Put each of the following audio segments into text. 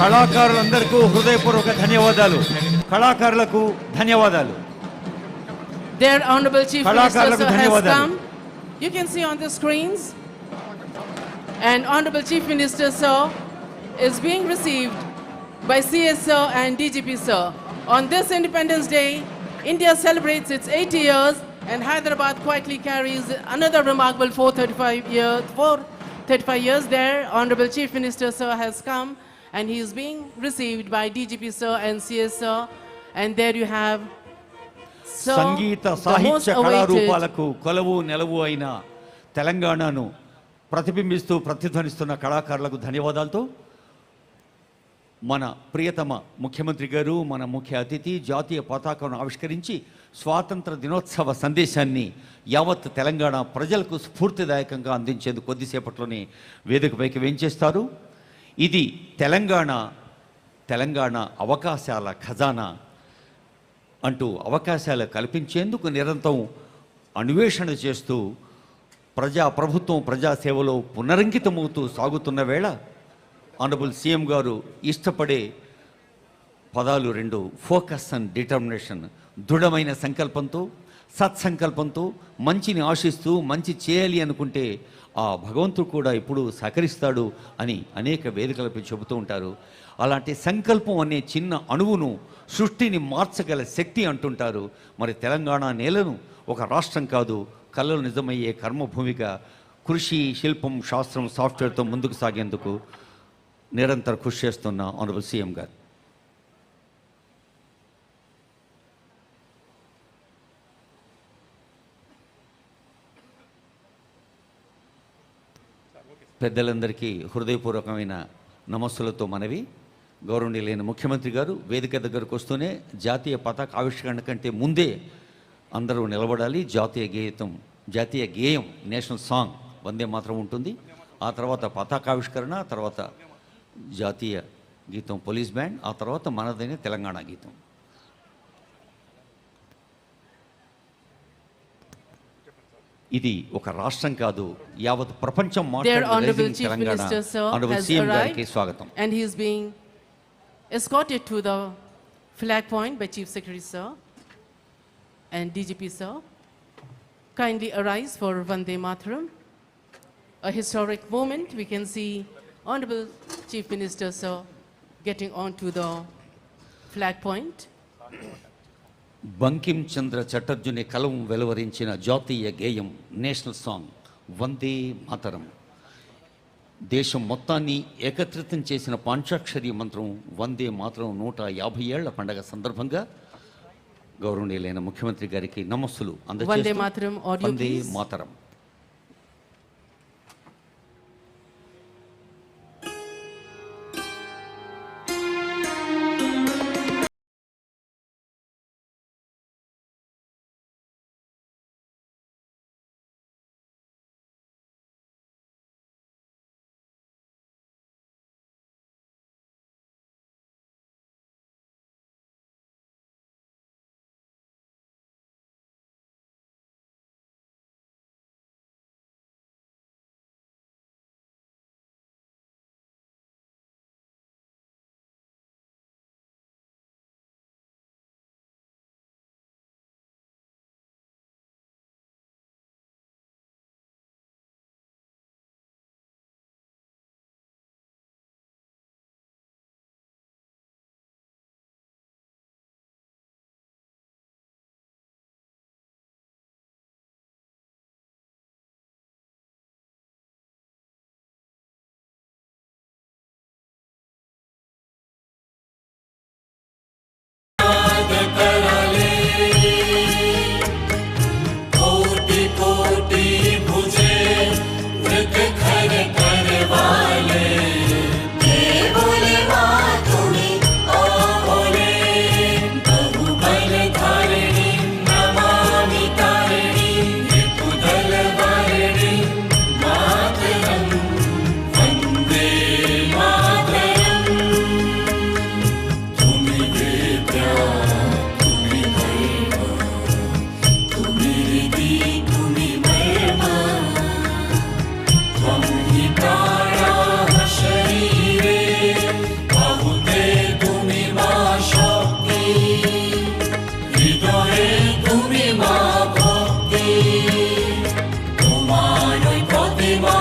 కళాకారులందరికీ హృదయపూర్వక ధన్యవాదాలు. కళాకారులకు ధన్యవాదాలు. Their Honorable Chief Minister sir has come. You can see on the screens. And Honorable Chief Minister sir is being received by CS sir and DGP sir. On this Independence Day, India celebrates its 80 years and Hyderabad quietly carries another remarkable 435 years there. Honorable Chief Minister sir has come and he is being received by DGP sir and CS sir. And there you have సంగీత సాహిత్య కళారూపాలకు కొలవు నెలవు అయిన తెలంగాణను ప్రతిబింబిస్తూ ప్రతిధ్వనిస్తున్న కళాకారులకు ధన్యవాదాలతో మన ప్రియతమ ముఖ్యమంత్రి గారు, మన ముఖ్య అతిథి జాతీయ పతాకను ఆవిష్కరించి స్వాతంత్ర దినోత్సవ సందేశాన్ని యావత్ తెలంగాణ ప్రజలకు స్ఫూర్తిదాయకంగా అందించేందుకు కొద్దిసేపట్లోనే వేదికపైకి వేంచేస్తారు. ఇది తెలంగాణ అవకాశాల ఖజానా అంటూ అవకాశాలు కల్పించేందుకు నిరంతరం అన్వేషణ చేస్తూ ప్రభుత్వం ప్రజాసేవలో పునరంకితమవుతూ సాగుతున్న వేళ ఆనరబుల్ సీఎం గారు ఇష్టపడే పదాలు రెండు: ఫోకస్ అండ్ డిటర్మినేషన్. దృఢమైన సంకల్పంతో, సత్సంకల్పంతో, మంచిని ఆశిస్తూ మంచి చేయాలి అనుకుంటే ఆ భగవంతుడు కూడా ఇప్పుడు సహకరిస్తాడు అని అనేక వేదికలపై చెబుతూ ఉంటారు. అలాంటి సంకల్పం అనే చిన్న అణువును సృష్టిని మార్చగల శక్తి అంటుంటారు. మరి తెలంగాణ నేలను ఒక రాష్ట్రం కాదు, కళలు నిజమయ్యే కర్మభూమిగా కృషి, శిల్పం, శాస్త్రం, సాఫ్ట్వేర్తో ముందుకు సాగేందుకు నిరంతర కృషి చేస్తున్న ఆనరబుల్ సీఎం గారు. పెద్దలందరికీ హృదయపూర్వకమైన నమస్సులతో మనవి. గౌరవనీయులైన ముఖ్యమంత్రి గారు వేదిక దగ్గరకు వస్తూనే జాతీయ పతాక ఆవిష్కరణ కంటే ముందే అందరూ నిలబడాలి. జాతీయ గేయం నేషనల్ సాంగ్ వందే మాత్రం ఉంటుంది. ఆ తర్వాత పతాకావిష్కరణ, తర్వాత జాతీయ గీతం పోలీస్ బ్యాండ్, ఆ తర్వాత మనదైన తెలంగాణ గీతం. ఇది ఒక రాష్ట్రం కాదు, యావత్ ప్రపంచం మాట్లాడే తెలంగాణ. ఆనరబుల్ సీఎం గారికి స్వాగతం. And he is being escorted to the flag point by Chief Secretary sir and DGP sir. Kindly arise for Vande Mataram. A historic moment. We can see Honorable Chief Minister sir getting onto the flag point. Bankim Chandra చటర్జుని కలం వెలువరించిన జాతీయ గేయం national song Vande Mataram దేశం మొత్తాన్ని ఏకత్రితం చేసిన పాంచాక్షరి మంత్రం వందే మాతరం 150 ఏళ్ల పండగ సందర్భంగా గౌరవనీయులైన ముఖ్యమంత్రి గారికి నమస్సులు అందజేస్తూ వందే మాతరం. তুমি মা ভক্তি তোমারই প্রতিমা।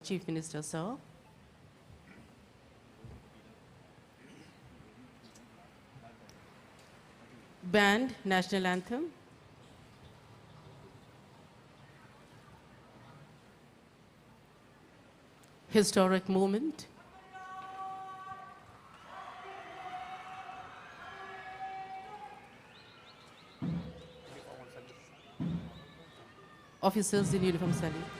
Chief Minister, sir. Band, National Anthem. Historic moment. Officers in uniform salute.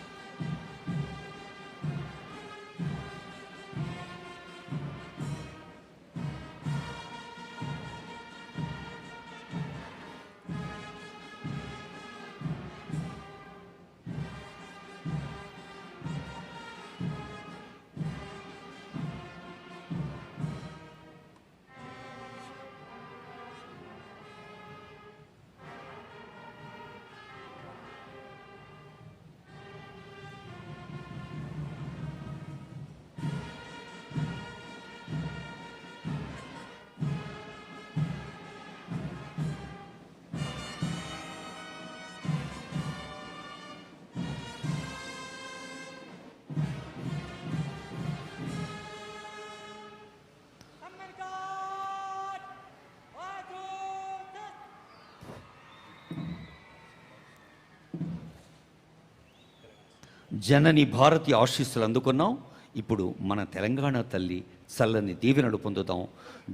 జనని భారతి ఆశీస్సులు అందుకున్నాం. ఇప్పుడు మన తెలంగాణ తల్లి చల్లని దీవెనలు పొందుతాం.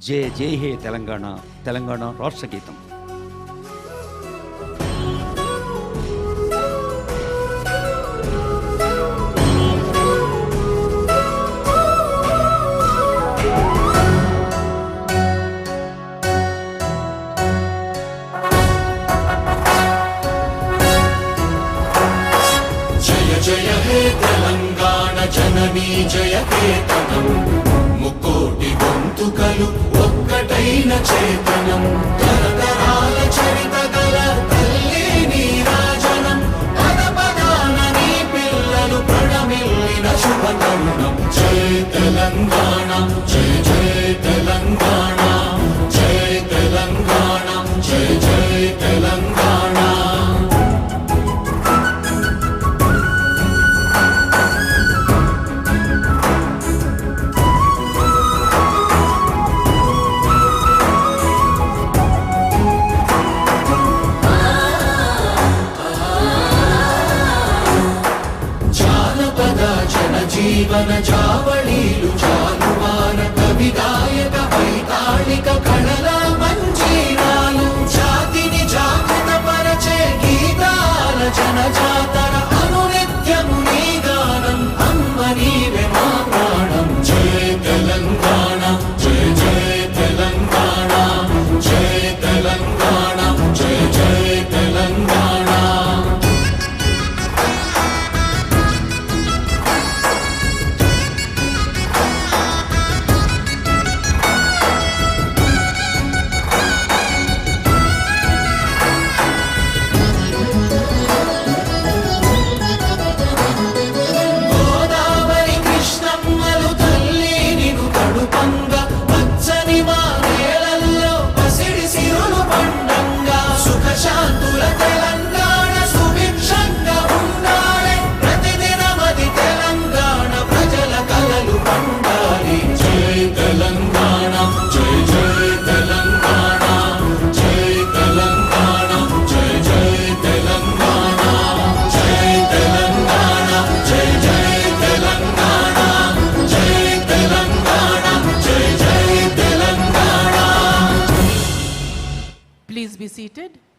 జయ జయ హే తెలంగాణ, తెలంగాణ రాష్ట్ర గీతం. జయ హే తెలంగాణ జననీ జయ కేతనం, ముక్కోటి గొంతుకలు ఒక్కటైన చేతనం, తరతరాల చరిత గల తల్లి నీరాజనం, పద పదాన నీ పిల్లలు ప్రణమిల్లిన శుభ తరుణం. జయ తెలంగాణ జయ జయ తెలంగాణ, జయ తెలంగాణ జయ జయ తెలంగాణ. జీవన జావళీలు జాలువాన కవి గాయక వైతాళిక కళల మంజీరాలు, జాతిని జాగృత పరచే గీతాల జనజాతర అనునిత్యము నీ గానం, అమ్మ నీవే మా ప్రాణం. జయ తెలంగాణ జయ జయ తెలంగాణ, జయ తెలంగాణ జయ జయ తెలంగాణ.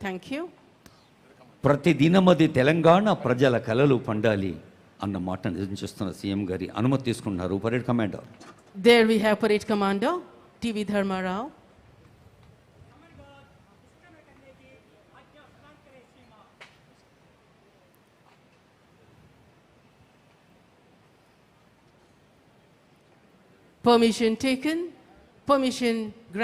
Thank you. ప్రతి దినమది తెలంగాణ ప్రజల కలలు పండాలి అన్న మాట నిజం చేస్తున్న సీఎం గారి అనుమతి తీసుకుంటున్నారు parade commander. There we have Parade Commander, TV Dharma Rao. Permission taken. Permission granted.